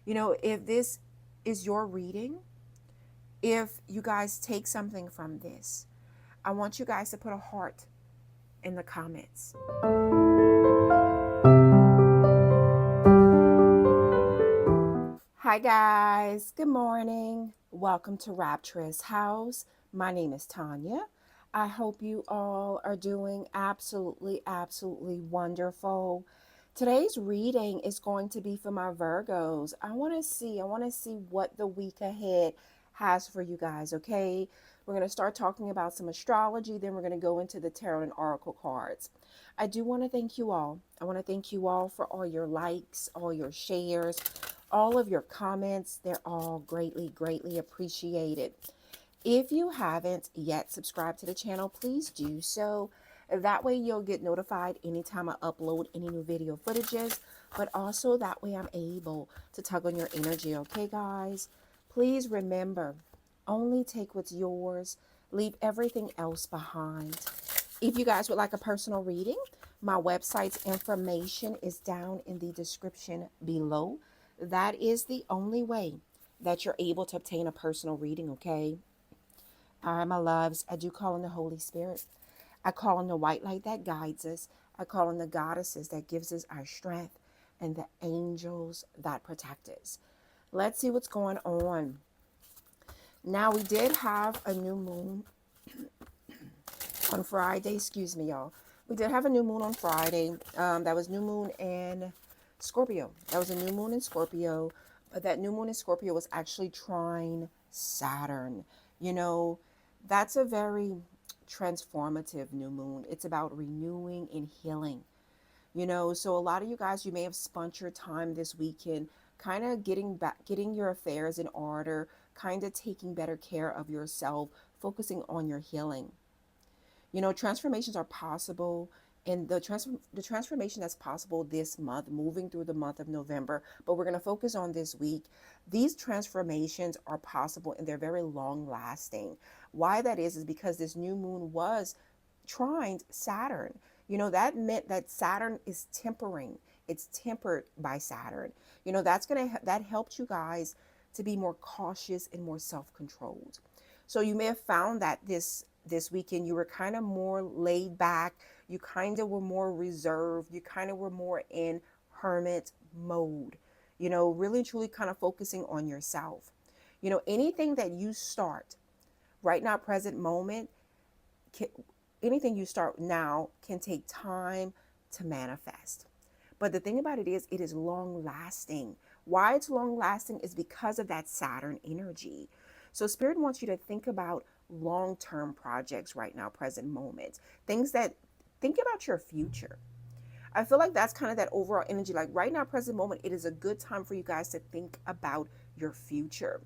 If this is your reading, if you guys take something from this, I want you guys to put a heart in the comments. Hi, guys. Good morning. Welcome to Rapturous House. My name is Tanya. I hope you all are doing absolutely wonderful. Today's reading is going to be for my Virgos. I want to see what the week ahead has for you guys, okay? We're going to start talking about some astrology, then we're going to go into the tarot and oracle cards. I do want to thank you all. I want to thank you all for all your likes, all your shares, all of your comments. They're all greatly appreciated. If you haven't yet subscribed to the channel, please do so. That way you'll get notified anytime I upload any new video footages, but also that way I'm able to tug on your energy, okay, guys? Please remember, only take what's yours, leave everything else behind. If you guys would like a personal reading, my website's information is down in the description below. That is the only way that you're able to obtain a personal reading, okay? All right, my loves, I do call on the Holy Spirit. I call on the white light that guides us. I call on the goddesses that gives us our strength and the angels that protect us. Let's see what's going on. Now, we did have a new moon on Friday. Excuse me, y'all. We did have a new moon on Friday. That was new moon in Scorpio. That was a new moon in Scorpio. But that new moon in Scorpio was actually trine Saturn. That's a very transformative new moon. It's about renewing and healing. So a lot of you guys, you may have spent your time this weekend kind of getting your affairs in order, kind of taking better care of yourself, focusing on your healing. Transformations are possible, and the transformation that's possible this month, moving through the month of November, but we're going to focus on this week. These transformations are possible and they're very long lasting. Why that is because this new moon was trined Saturn. That meant that Saturn is tempering. It's tempered by Saturn. That helped you guys to be more cautious and more self-controlled. So you may have found that this weekend you were kind of more laid back, you kind of were more reserved, you kind of were more in hermit mode, really truly kind of focusing on yourself. Anything that you start right now, present moment, anything you start now can take time to manifest. But the thing about it is long lasting. Why it's long lasting is because of that Saturn energy. So Spirit wants you to think about long-term projects right now, present moment. Think about your future. I feel like that's kind of that overall energy. Like right now, present moment, it is a good time for you guys to think about your future.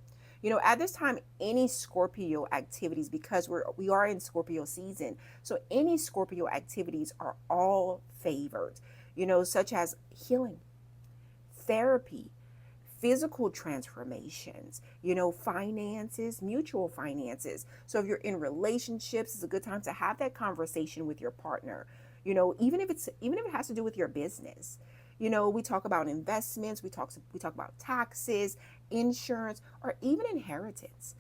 At this time, any Scorpio activities, because we are in Scorpio season, so any Scorpio activities are all favored, such as healing, therapy, physical transformations, finances, mutual finances. So if you're in relationships, it's a good time to have that conversation with your partner. Even if it has to do with your business. We talk about investments, we talk about taxes, insurance, or even inheritance.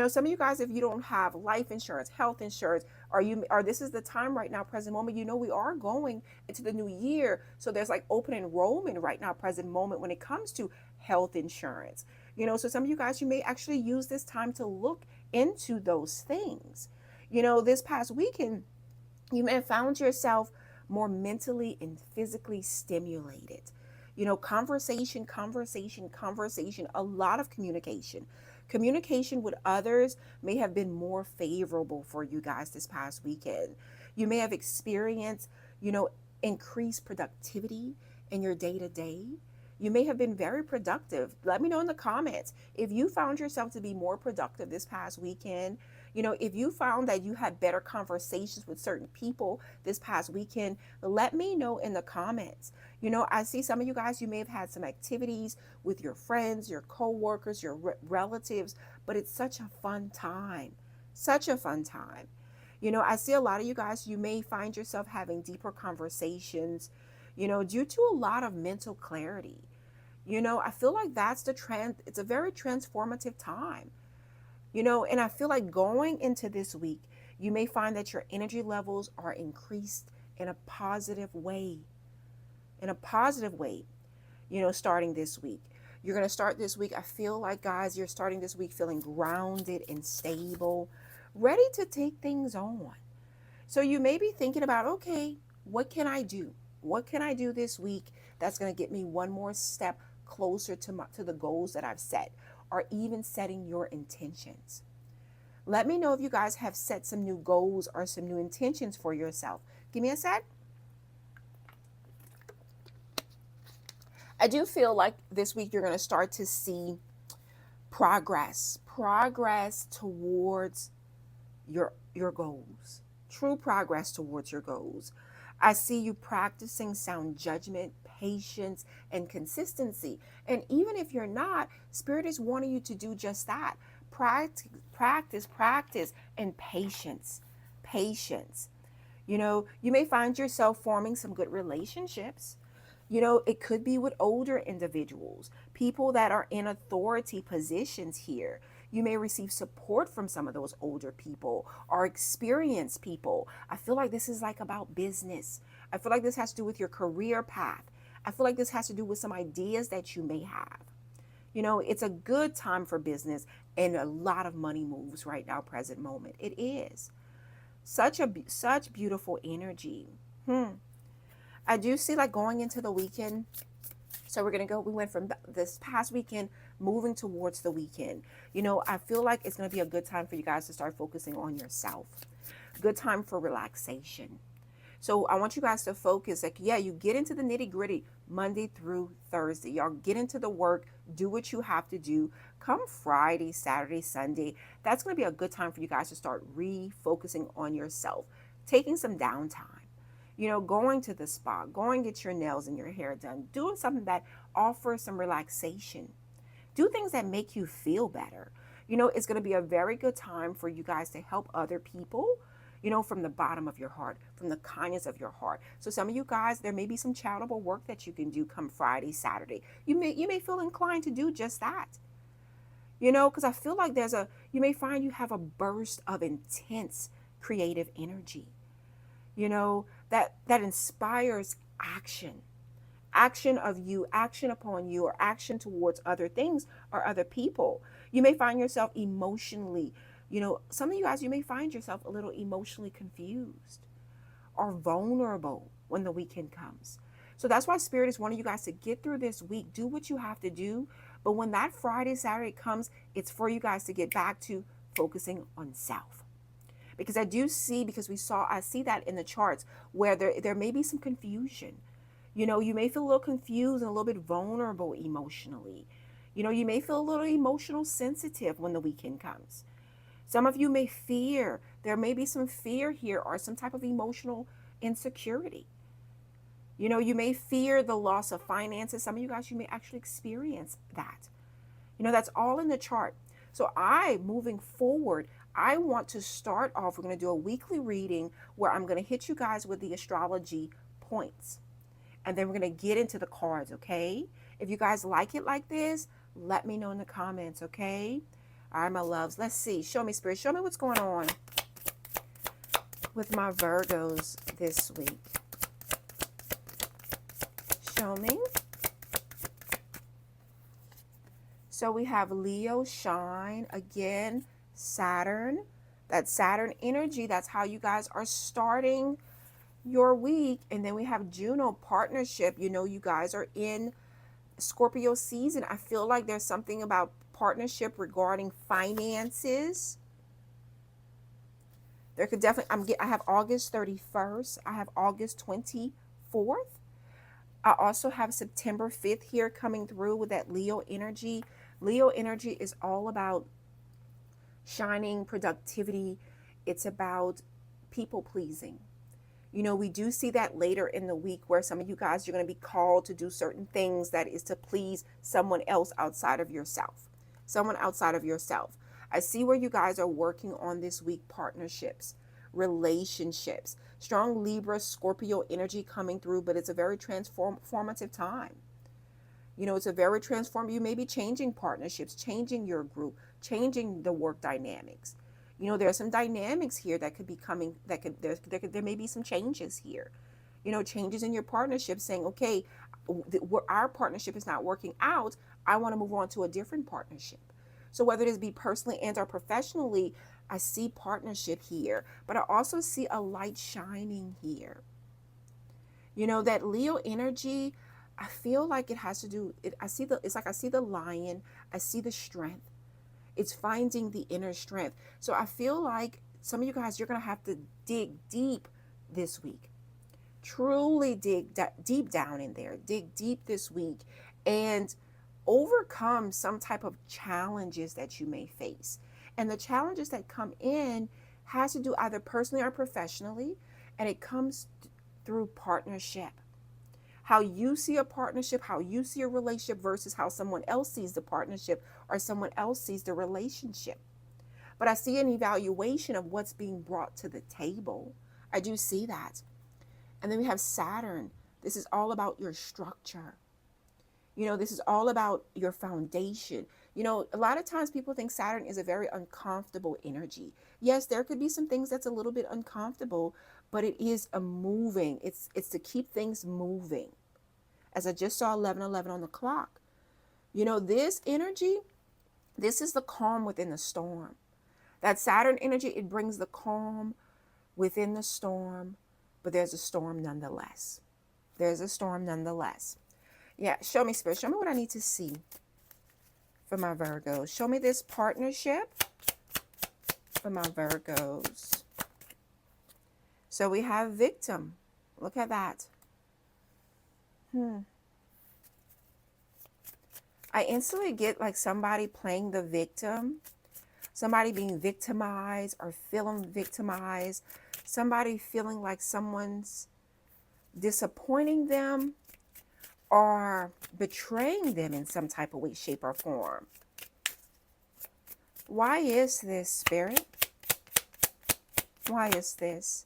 Some of you guys, if you don't have life insurance, health insurance, or this is the time right now, present moment, we are going into the new year. So there's like open enrollment right now, present moment, when it comes to health insurance. So some of you guys, you may actually use this time to look into those things. This past weekend, you may have found yourself more mentally and physically stimulated. Conversation, a lot of communication. Communication with others may have been more favorable for you guys this past weekend. You may have experienced, increased productivity in your day to day. You may have been very productive. Let me know in the comments if you found yourself to be more productive this past weekend. If you found that you had better conversations with certain people this past weekend, let me know in the comments. I see some of you guys, you may have had some activities with your friends, your co-workers, your relatives, but it's such a fun time. Such a fun time. I see a lot of you guys, you may find yourself having deeper conversations, due to a lot of mental clarity. I feel like that's the trend. It's a very transformative time, and I feel like going into this week, you may find that your energy levels are increased in a positive way, in a positive way, starting this week. You're going to start this week. I feel like, guys, you're starting this week feeling grounded and stable, ready to take things on. So you may be thinking about, okay, what can I do? What can I do this week that's going to get me one more step closer to the goals that I've set, or even setting your intentions? Let me know if you guys have set some new goals or some new intentions for yourself. Give me a sec. I do feel like this week you're going to start to see progress towards your goals. True progress towards your goals. I see you practicing sound judgment, patience, and consistency. And even if you're not, Spirit is wanting you to do just that. Practice, and patience. Patience. You may find yourself forming some good relationships. It could be with older individuals, people that are in authority positions here. You may receive support from some of those older people or experienced people. I feel like this is like about business. I feel like this has to do with your career path. I feel like this has to do with some ideas that you may have. It's a good time for business, and a lot of money moves right now, present moment. It is such beautiful energy. I do see, like, going into the weekend. So we went from this past weekend moving towards the weekend. I feel like it's going to be a good time for you guys to start focusing on yourself. Good time for relaxation. So I want you guys to focus, like, yeah, you get into the nitty gritty Monday through Thursday. Y'all get into the work, do what you have to do. Come Friday, Saturday, Sunday, that's going to be a good time for you guys to start refocusing on yourself, taking some downtime. Going to the spa, going get your nails and your hair done, doing something that offers some relaxation. Do things that make you feel better. It's going to be a very good time for you guys to help other people, from the bottom of your heart, from the kindness of your heart. So some of you guys, there may be some charitable work that you can do come Friday, Saturday. You may feel inclined to do just that. Because I feel like you may find you have a burst of intense creative energy, that inspires action of you, action upon you, or action towards other things or other people. You may find yourself emotionally, some of you guys, you may find yourself a little emotionally confused or vulnerable when the weekend comes. So that's why Spirit is wanting you guys to get through this week, do what you have to do. But when that Friday, Saturday comes, it's for you guys to get back to focusing on self. Because I see that in the charts where there may be some confusion. You may feel a little confused and a little bit vulnerable emotionally. You may feel a little emotional sensitive when the weekend comes. Some of you may fear. There may be some fear here or some type of emotional insecurity. You may fear the loss of finances. Some of you guys, you may actually experience that. That's all in the chart. So moving forward, I want to start off, we're going to do a weekly reading where I'm going to hit you guys with the astrology points. And then we're going to get into the cards, okay? If you guys like it like this, let me know in the comments, okay? All right, my loves. Let's see. Show me, Spirit. Show me what's going on with my Virgos this week. Show me. So we have Leo shine again, Saturn. That Saturn energy, that's how you guys are starting your week. And then we have Juno partnership. You guys are in Scorpio season. I feel like there's something about partnership regarding finances. There could definitely, I have August 31st. I have August 24th. I also have September 5th here coming through with that Leo energy. Leo energy is all about shining, productivity. It's about people pleasing. We do see that later in the week where some of you guys, you're going to be called to do certain things that is to please someone else outside of yourself. Someone outside of yourself. I see where you guys are working on this week, partnerships, relationships, strong Libra, Scorpio energy coming through, but it's a very transformative time. You know, it's a very transformative. You may be changing partnerships, changing your group, changing the work dynamics. You know, there are some dynamics here that could be coming, there may be some changes here. You know, changes in your partnership, saying, okay, our partnership is not working out. I want to move on to a different partnership. So whether this be personally and or professionally, I see partnership here, but I also see a light shining here. You know, that Leo energy, I feel like it has to do it. It's like I see the lion, I see the strength. It's finding the inner strength. So I feel like some of you guys, you're going to have to dig deep this week. Truly dig deep down in there. Dig deep this week and overcome some type of challenges that you may face. And the challenges that come in has to do either personally or professionally, and it comes through partnership. How you see a partnership, how you see a relationship versus how someone else sees the partnership or someone else sees the relationship. But I see an evaluation of what's being brought to the table. I do see that. And then we have Saturn. This is all about your structure. You know, this is all about your foundation. You know, a lot of times people think Saturn is a very uncomfortable energy. Yes, there could be some things that's a little bit uncomfortable, but it is a moving. It's to keep things moving. As I just saw 11:11 on the clock. You know, this energy, this is the calm within the storm. That Saturn energy, it brings the calm within the storm, but there's a storm nonetheless. There's a storm nonetheless. Yeah, show me, Spirit. Show me what I need to see for my Virgos. Show me this partnership for my Virgos. So we have victim. Look at that. I instantly get like somebody playing the victim, somebody being victimized or feeling victimized, somebody feeling like someone's disappointing them or betraying them in some type of way, shape, or form. Why is this, Spirit? Why is this?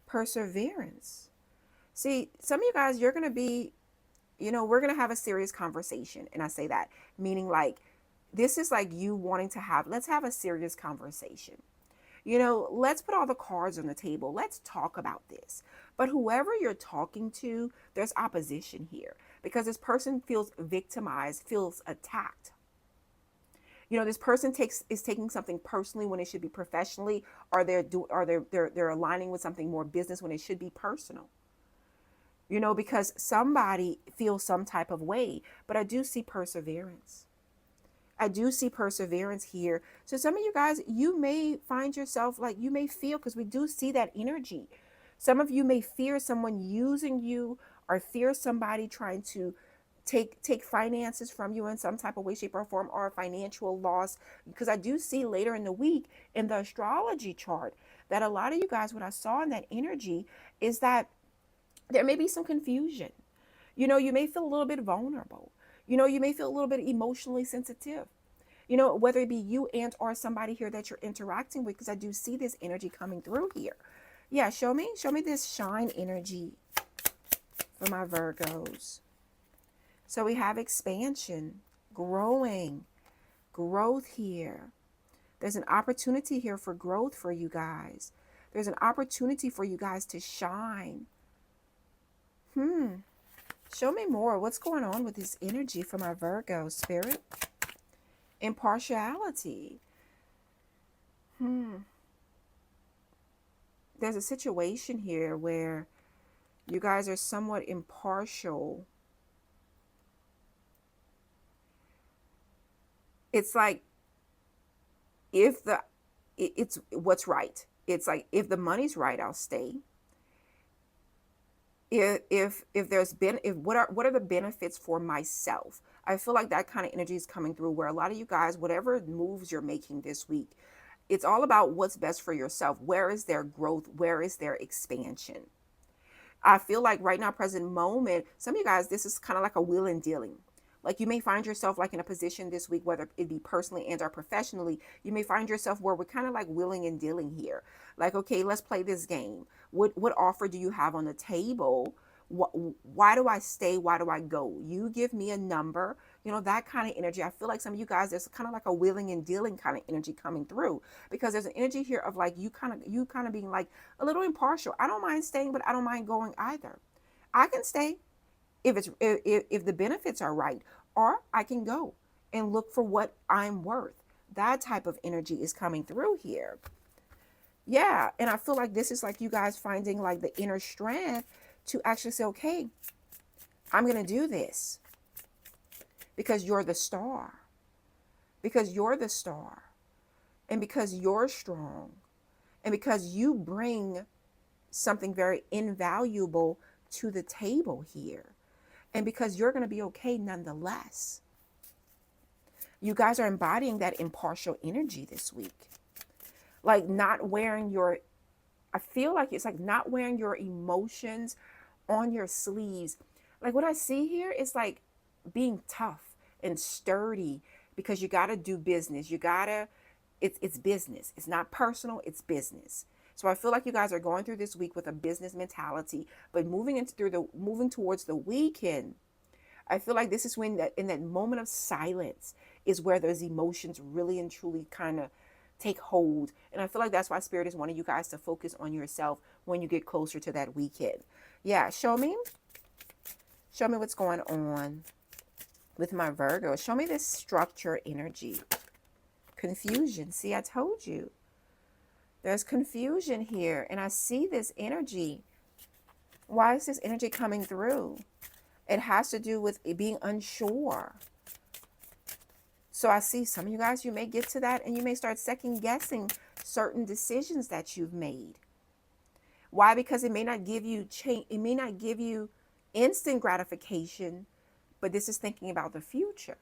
Perseverance. See, some of you guys, you're going to be, you know, we're going to have a serious conversation. And I say that, meaning like, this is like you wanting to have, let's have a serious conversation. You know, let's put all the cards on the table. Let's talk about this. But whoever you're talking to, there's opposition here because this person feels victimized, feels attacked. You know, this person is taking something personally when it should be professionally, or they're aligning with something more business when it should be personal. You know, because somebody feels some type of way, but I do see perseverance. I do see perseverance here. So some of you guys, you may find yourself like you may feel, because we do see that energy. Some of you may fear someone using you or fear somebody trying to take finances from you in some type of way, shape, or form, or a financial loss. Because I do see later in the week in the astrology chart that a lot of you guys, what I saw in that energy is that there may be some confusion. You know, you may feel a little bit vulnerable. You know, you may feel a little bit emotionally sensitive. You know, whether it be you and or somebody here that you're interacting with, because I do see this energy coming through here. Yeah, show me this shine energy for my Virgos. So we have expansion, growing, growth here. There's an opportunity here for growth for you guys. There's an opportunity for you guys to shine. Show me more. What's going on with this energy for my Virgo, Spirit? Impartiality. There's a situation here where you guys are somewhat impartial. It's like it's what's right. It's like if the money's right, I'll stay. If what are the benefits for myself? I feel like that kind of energy is coming through where a lot of you guys, whatever moves you're making this week, it's all about what's best for yourself. Where is their growth? Where is their expansion? I feel like right now, present moment, some of you guys, this is kind of like a wheel and dealing. Like you may find yourself like in a position this week, whether it be personally and or professionally, you may find yourself where we're kind of like wheeling and dealing here. Like, okay, let's play this game. What offer do you have on the table? Why do I stay? Why do I go? You give me a number, that kind of energy. I feel like some of you guys, there's kind of like a willing and dealing kind of energy coming through, because there's an energy here of like you kind of being like a little impartial. I don't mind staying, but I don't mind going either. I can stay if the benefits are right, or I can go and look for what I'm worth. That type of energy is coming through here. Yeah, and I feel like this is like you guys finding like the inner strength to actually say, okay, I'm going to do this because you're the star. Because you're the star. And because you're strong. And because you bring something very invaluable to the table here. And because you're going to be okay nonetheless. You guys are embodying that impartial energy this week. Like not wearing your, I feel like it's like not wearing your emotions on your sleeves. Like what I see here is like being tough and sturdy, because you got to do business. It's business. It's not personal, it's business. So I feel like you guys are going through this week with a business mentality, but moving towards the weekend, I feel like this is when in that moment of silence is where those emotions really and truly kind of take hold. And I feel like that's why Spirit is wanting you guys to focus on yourself when you get closer to that weekend. Yeah, show me what's going on with my Virgo. Show me this structure energy. Confusion. See, I told you. There's confusion here, and I see this energy. Why is this energy coming through? It has to do with it being unsure. So I see some of you guys, you may get to that and you may start second guessing certain decisions that you've made. Why? Because it may not give you change. It may not give you instant gratification, but this is thinking about the future.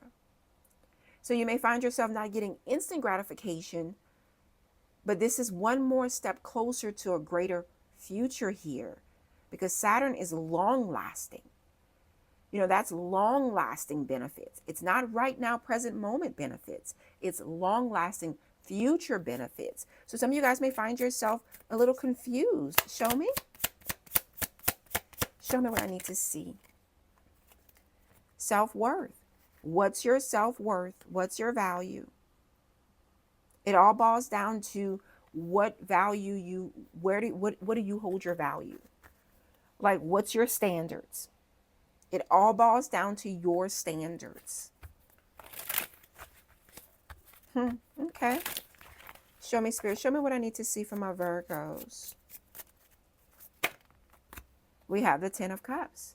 So you may find yourself not getting instant gratification, but this is one more step closer to a greater future here, because Saturn is long lasting. That's long lasting benefits. It's not right now, present moment benefits. It's long lasting future benefits. So some of you guys may find yourself a little confused. Show me. Show me what I need to see. Self-worth. What's your self-worth? What's your value? It all boils down to what value what do you hold your value? Like, what's your standards? It all boils down to your standards. Okay. Show me, Spirit. Show me what I need to see from my Virgos. We have the Ten of Cups.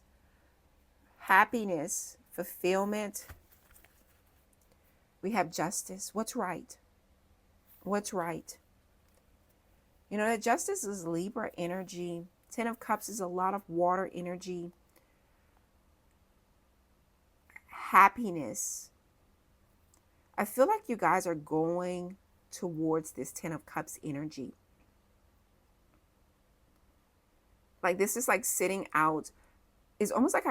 Happiness, fulfillment. We have justice. What's right? What's right? That justice is Libra energy. Ten of Cups is a lot of water energy. Happiness. I feel like you guys are going towards this Ten of Cups energy. Like this is like sitting out. It's almost like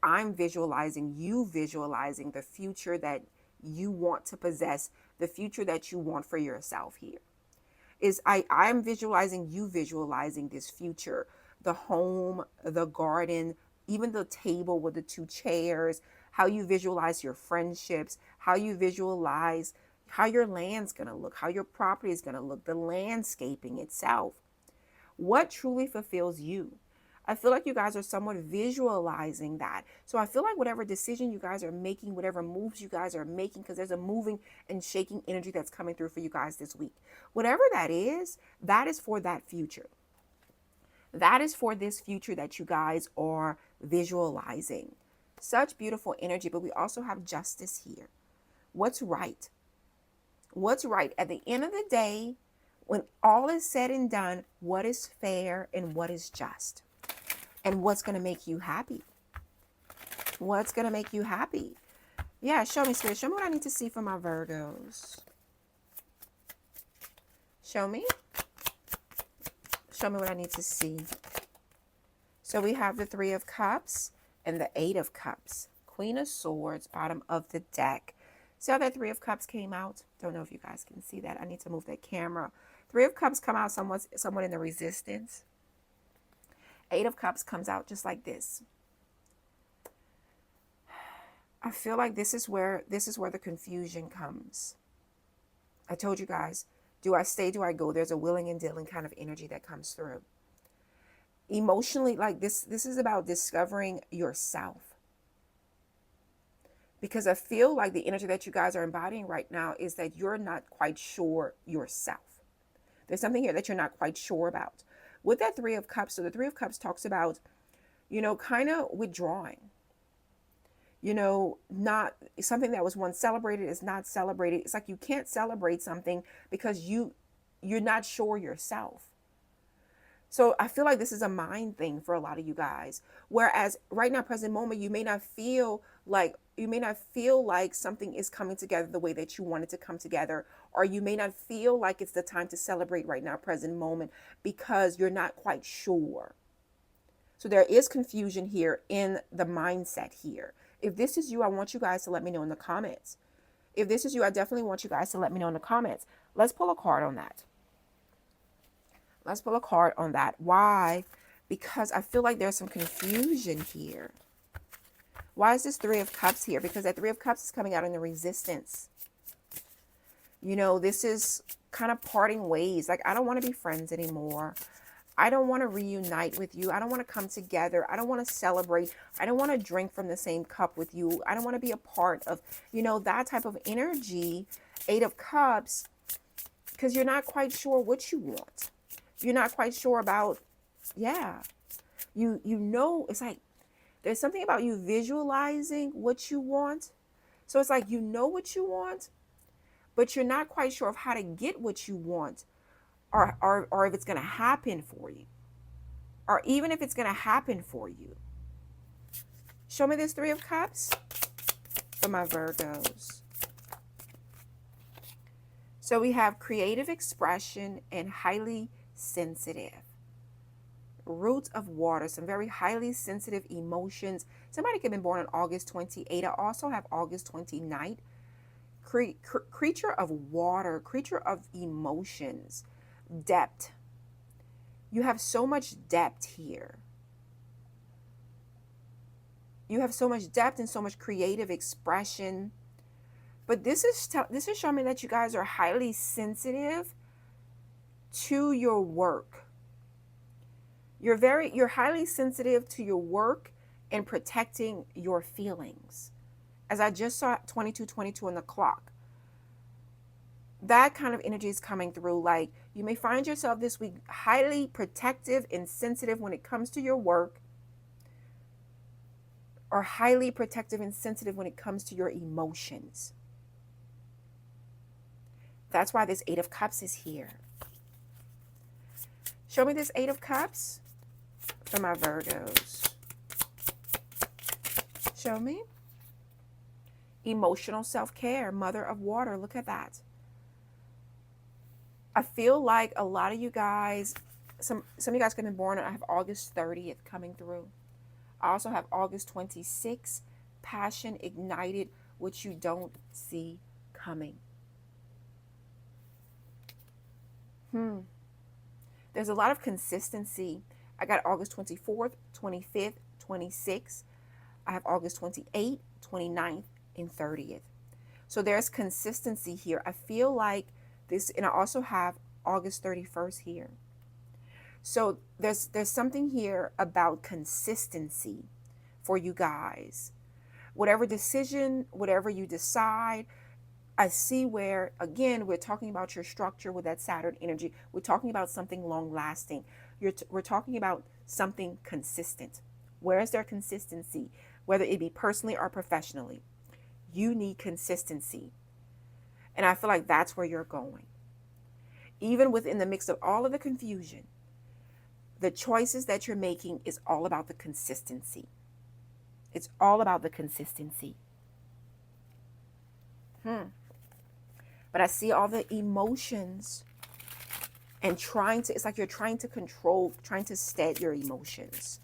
I'm visualizing the future that you want to possess, the future that you want for yourself here. I'm visualizing you visualizing this future, the home, the garden, even the table with the two chairs, how you visualize your friendships, how you visualize how your land's going to look, how your property is going to look, the landscaping itself. What truly fulfills you? I feel like you guys are somewhat visualizing that. So I feel like whatever decision you guys are making, whatever moves you guys are making, because there's a moving and shaking energy that's coming through for you guys this week. Whatever that is for that future. That is for this future that you guys are visualizing. Such beautiful energy, but we also have justice here. What's right? What's right? At the end of the day, when all is said and done, what is fair and what is just? And what's going to make you happy? What's going to make you happy? Yeah, show me, Spirit. Show me what I need to see from my Virgos. Show me. Show me what I need to see. So we have the Three of Cups and the Eight of Cups. Queen of Swords, bottom of the deck. See how that Three of Cups came out? Don't know if you guys can see that. I need to move that camera. Three of Cups come out somewhat in the resistance. Eight of Cups comes out just like this. I feel like this is where the confusion comes. I told you guys, do I stay, do I go? There's a willing and dealing kind of energy that comes through. Emotionally, like this is about discovering yourself. Because I feel like the energy that you guys are embodying right now is that you're not quite sure yourself. There's something here that you're not quite sure about. With that Three of Cups, so the Three of Cups talks about, kind of withdrawing. Not something that was once celebrated is not celebrated. It's like you can't celebrate something because you're not sure yourself. So I feel like this is a mind thing for a lot of you guys. Whereas right now, present moment, you may not feel like something is coming together the way that you want it to come together, or you may not feel like it's the time to celebrate right now, present moment, because you're not quite sure. So there is confusion here in the mindset here. If this is you, I want you guys to let me know in the comments. If this is you, I definitely want you guys to let me know in the comments. Let's pull a card on that. Let's pull a card on that. Why? Because I feel like there's some confusion here. Why is this Three of Cups here? Because that Three of Cups is coming out in the resistance. This is kind of parting ways. Like, I don't want to be friends anymore. I don't want to reunite with you. I don't want to come together. I don't want to celebrate. I don't want to drink from the same cup with you. I don't want to be a part of, that type of energy. Eight of Cups, because you're not quite sure what you want. You're not quite sure about, it's like there's something about you visualizing what you want. So it's like, what you want, but you're not quite sure of how to get what you want, or if it's going to happen for you, or even if it's going to happen for you. Show me this Three of Cups for my Virgos. So we have creative expression and highly sensitive. Root of water, some very highly sensitive emotions. Somebody could have been born on August 28th. I also have August 29th. Creature of water, creature of emotions, depth. You have so much depth here. You have so much depth and so much creative expression. But this is showing me that you guys are highly sensitive to your work. You're highly sensitive to your work and protecting your feelings. As I just saw 2222 on the clock. That kind of energy is coming through. Like, you may find yourself this week highly protective and sensitive when it comes to your work, or highly protective and sensitive when it comes to your emotions. That's why this Eight of Cups is here. Show me this Eight of Cups for my Virgos. Show me. Emotional self-care, Mother of Water. Look at that. I feel like a lot of you guys, some of you guys could have been born, I have August 30th coming through. I also have August 26th, passion ignited, which you don't see coming. There's a lot of consistency. I got August 24th, 25th, 26th. I have August 28th, 29th, and 30th. So there's consistency here. I feel like this, and I also have August 31st here. So there's something here about consistency for you guys. Whatever decision, whatever you decide, I see where, again, we're talking about your structure with that Saturn energy. We're talking about something long lasting. We're talking about something consistent. Where is there consistency? Whether it be personally or professionally, you need consistency. And I feel like that's where you're going. Even within the mix of all of the confusion, the choices that you're making is all about the consistency. It's all about the consistency. But I see all the emotions and it's like you're trying to control, trying to steady your emotions.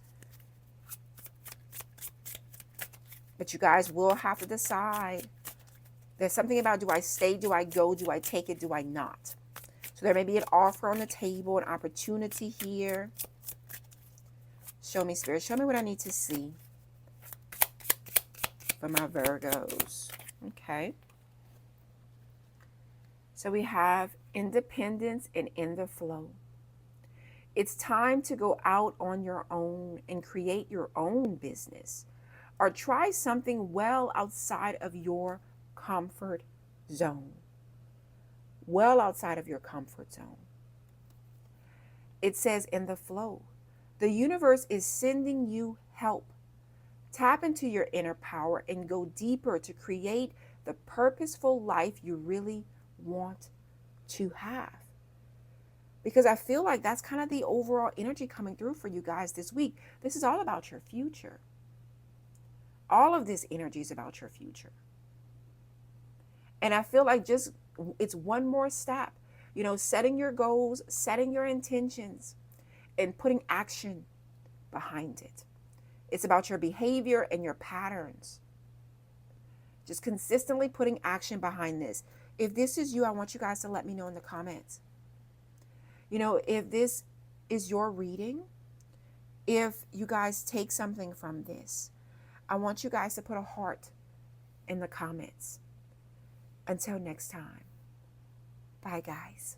But you guys will have to decide. There's something about, do I stay, do I go, do I take it, do I not? So there may be an offer on the table, an opportunity here. Show me, Spirit. Show me what I need to see for my Virgos. Okay. So we have independence and in the flow. It's time to go out on your own and create your own business, or try something well outside of your comfort zone. Well outside of your comfort zone. It says in the flow. The universe is sending you help. Tap into your inner power and go deeper to create the purposeful life you really want to have. Because I feel like that's kind of the overall energy coming through for you guys this week. This is all about your future. All of this energy is about your future. And I feel like just it's one more step, you know, setting your goals, setting your intentions, and putting action behind it. It's about your behavior and your patterns. Just consistently putting action behind this. If this is you, I want you guys to let me know in the comments. You know, if this is your reading, if you guys take something from this, I want you guys to put a heart in the comments. Until next time. Bye, guys.